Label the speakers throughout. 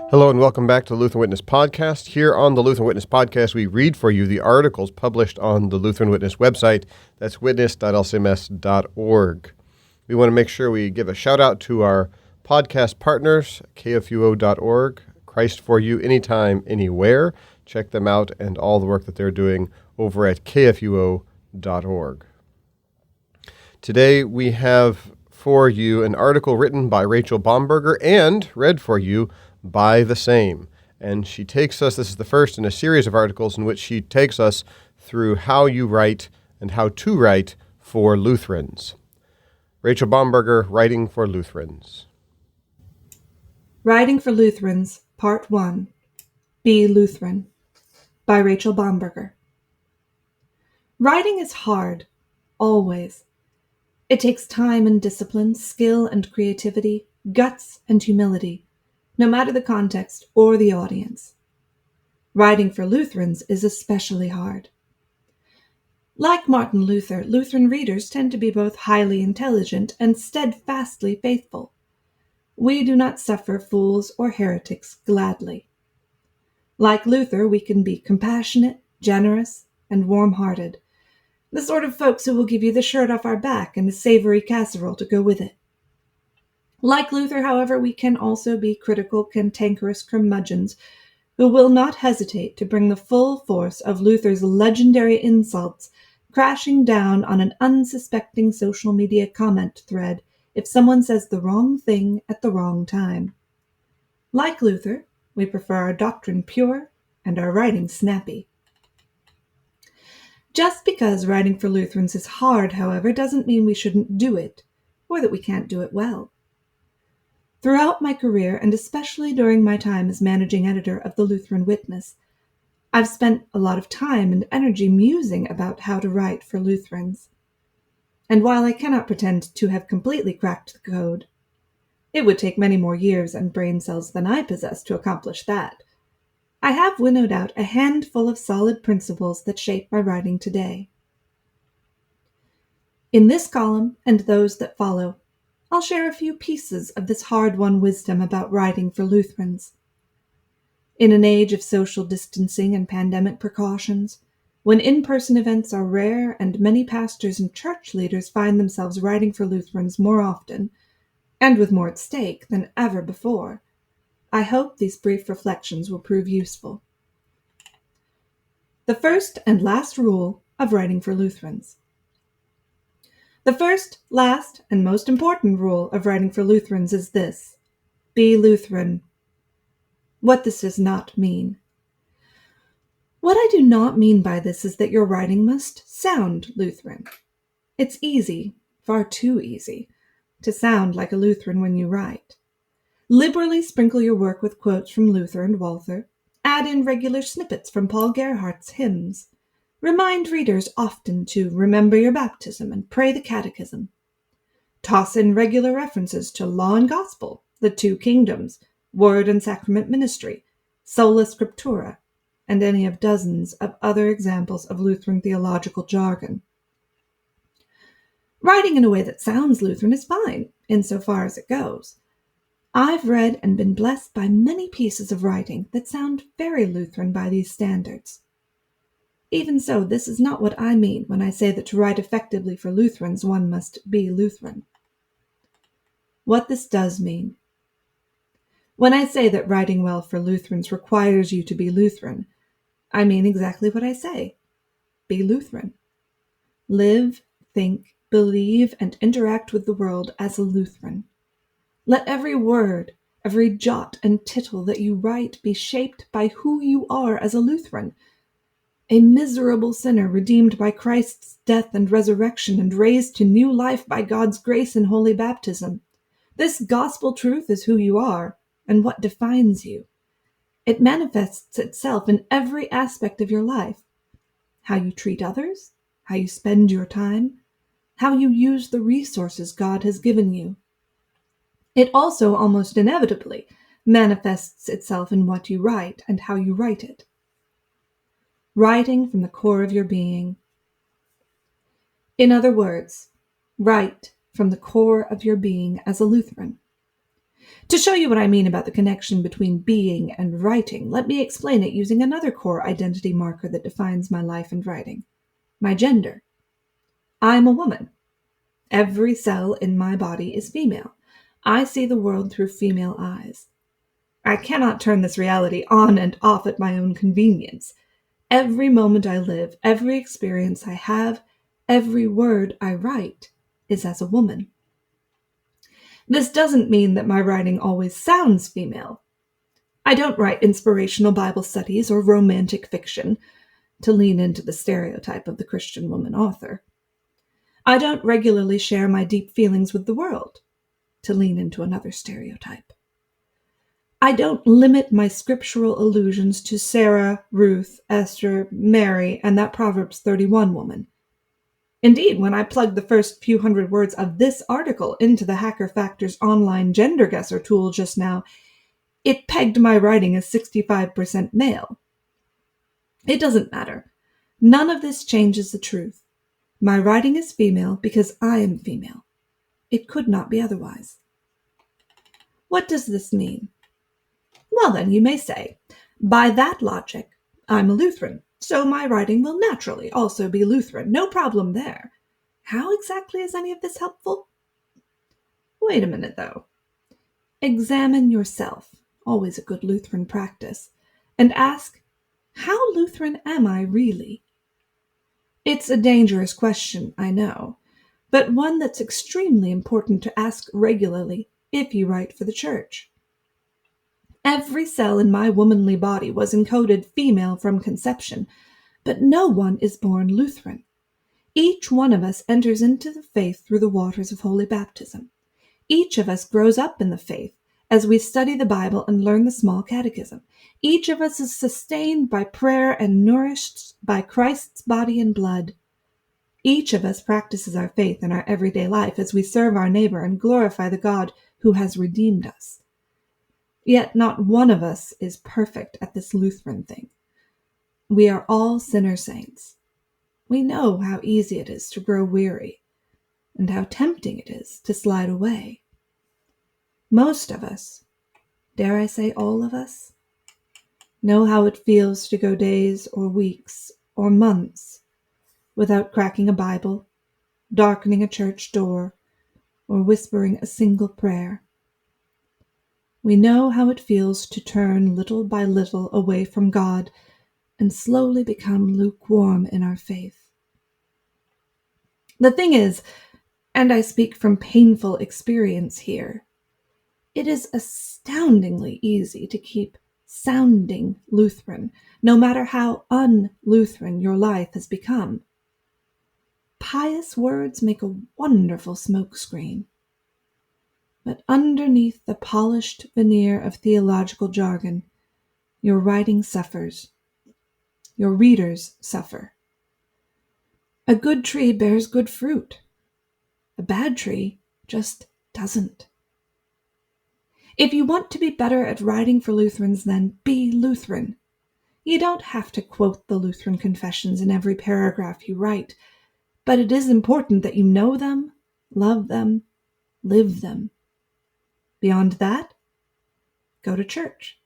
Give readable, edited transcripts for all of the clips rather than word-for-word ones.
Speaker 1: Hello and welcome back to the Lutheran Witness Podcast. Here on the Lutheran Witness Podcast, we read for you the articles published on the Lutheran Witness website. That's witness.lcms.org. We want to make sure we give a shout out to our podcast partners, kfuo.org, Christ for You Anytime, Anywhere. Check them out and all the work that they're doing over at kfuo.org. Today we have for you an article written by Rachel Bomberger and read for you by the same. And she takes us, this is the first in a series of articles in which she takes us through how you write and how to write for Lutherans. Rachel Bomberger, Writing for Lutherans.
Speaker 2: Writing for Lutherans, Part 1, Be Lutheran, by Rachel Bomberger. Writing is hard, always. It takes time and discipline, skill and creativity, guts and humility, no matter the context or the audience. Writing for Lutherans is especially hard. Like Martin Luther, Lutheran readers tend to be both highly intelligent and steadfastly faithful. We do not suffer fools or heretics gladly. Like Luther, we can be compassionate, generous, and warm-hearted, the sort of folks who will give you the shirt off our back and a savory casserole to go with it. Like Luther, however, we can also be critical, cantankerous curmudgeons who will not hesitate to bring the full force of Luther's legendary insults crashing down on an unsuspecting social media comment thread if someone says the wrong thing at the wrong time. Like Luther, we prefer our doctrine pure and our writing snappy. Just because writing for Lutherans is hard, however, doesn't mean we shouldn't do it, or that we can't do it well. Throughout my career, and especially during my time as managing editor of the Lutheran Witness, I've spent a lot of time and energy musing about how to write for Lutherans. And while I cannot pretend to have completely cracked the code, it would take many more years and brain cells than I possess to accomplish that, I have winnowed out a handful of solid principles that shape my writing today. In this column and those that follow, I'll share a few pieces of this hard-won wisdom about writing for Lutherans. In an age of social distancing and pandemic precautions, when in-person events are rare and many pastors and church leaders find themselves writing for Lutherans more often, and with more at stake than ever before, I hope these brief reflections will prove useful. The first and last rule of writing for Lutherans. The first, last, and most important rule of writing for Lutherans is this: be Lutheran. What this does not mean. What I do not mean by this is that your writing must sound Lutheran. It's easy, far too easy, to sound like a Lutheran when you write. Liberally sprinkle your work with quotes from Luther and Walther. Add in regular snippets from Paul Gerhardt's hymns. Remind readers often to remember your baptism and pray the catechism. Toss in regular references to law and gospel, the two kingdoms, word and sacrament ministry, sola scriptura, and any of dozens of other examples of Lutheran theological jargon. Writing in a way that sounds Lutheran is fine, insofar as it goes. I've read and been blessed by many pieces of writing that sound very Lutheran by these standards. Even so, this is not what I mean when I say that to write effectively for Lutherans, one must be Lutheran. What this does mean. When I say that writing well for Lutherans requires you to be Lutheran, I mean exactly what I say. Be Lutheran. Live, think, believe, and interact with the world as a Lutheran. Let every word, every jot and tittle that you write be shaped by who you are as a Lutheran, a miserable sinner redeemed by Christ's death and resurrection and raised to new life by God's grace in holy baptism. This gospel truth is who you are and what defines you. It manifests itself in every aspect of your life: how you treat others, how you spend your time, how you use the resources God has given you. It also almost inevitably manifests itself in what you write and how you write it. Writing from the core of your being. In other words, write from the core of your being as a Lutheran. To show you what I mean about the connection between being and writing, let me explain it using another core identity marker that defines my life and writing: my gender. I'm a woman. Every cell in my body is female. I see the world through female eyes. I cannot turn this reality on and off at my own convenience. Every moment I live, every experience I have, every word I write is as a woman. This doesn't mean that my writing always sounds female. I don't write inspirational Bible studies or romantic fiction to lean into the stereotype of the Christian woman author. I don't regularly share my deep feelings with the world to lean into another stereotype. I don't limit my scriptural allusions to Sarah, Ruth, Esther, Mary, and that Proverbs 31 woman. Indeed, when I plugged the first few hundred words of this article into the Hacker Factor's online gender guesser tool just now, it pegged my writing as 65% male. It doesn't matter. None of this changes the truth. My writing is female because I am female. It could not be otherwise. What does this mean? Well then, you may say, by that logic, I'm a Lutheran, so my writing will naturally also be Lutheran. No problem there. How exactly is any of this helpful? Wait a minute, though. Examine yourself, always a good Lutheran practice, and ask, how Lutheran am I really? It's a dangerous question, I know, but one that's extremely important to ask regularly if you write for the church. Every cell in my womanly body was encoded female from conception, but no one is born Lutheran. Each one of us enters into the faith through the waters of holy baptism. Each of us grows up in the faith as we study the Bible and learn the small catechism. Each of us is sustained by prayer and nourished by Christ's body and blood. Each of us practices our faith in our everyday life as we serve our neighbor and glorify the God who has redeemed us. Yet not one of us is perfect at this Lutheran thing. We are all sinner saints. We know how easy it is to grow weary and how tempting it is to slide away. Most of us, dare I say all of us, know how it feels to go days or weeks or months without cracking a Bible, darkening a church door, or whispering a single prayer. We know how it feels to turn little by little away from God and slowly become lukewarm in our faith. The thing is, and I speak from painful experience here, it is astoundingly easy to keep sounding Lutheran, no matter how un-Lutheran your life has become. Pious words make a wonderful smokescreen. But underneath the polished veneer of theological jargon, your writing suffers. Your readers suffer. A good tree bears good fruit. A bad tree just doesn't. If you want to be better at writing for Lutherans, then be Lutheran. You don't have to quote the Lutheran confessions in every paragraph you write, but it is important that you know them, love them, live them. Beyond that, go to church.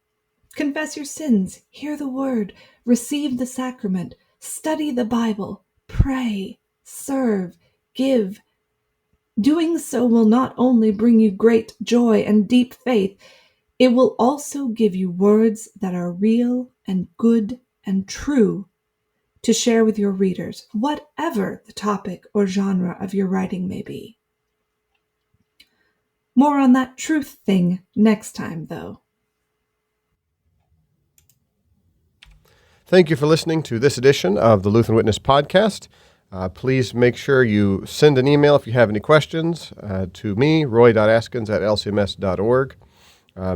Speaker 2: Confess your sins, hear the word, receive the sacrament, study the Bible, pray, serve, give. Doing so will not only bring you great joy and deep faith, it will also give you words that are real and good and true to share with your readers, whatever the topic or genre of your writing may be. More on that truth thing next time, though.
Speaker 1: Thank you for listening to this edition of the Lutheran Witness Podcast. Please make sure you send an email if you have any questions to me, roy.askins@lcms.org.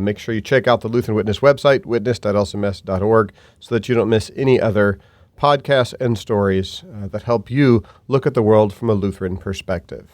Speaker 1: Make sure you check out the Lutheran Witness website, witness.lcms.org, so that you don't miss any other podcasts and stories that help you look at the world from a Lutheran perspective.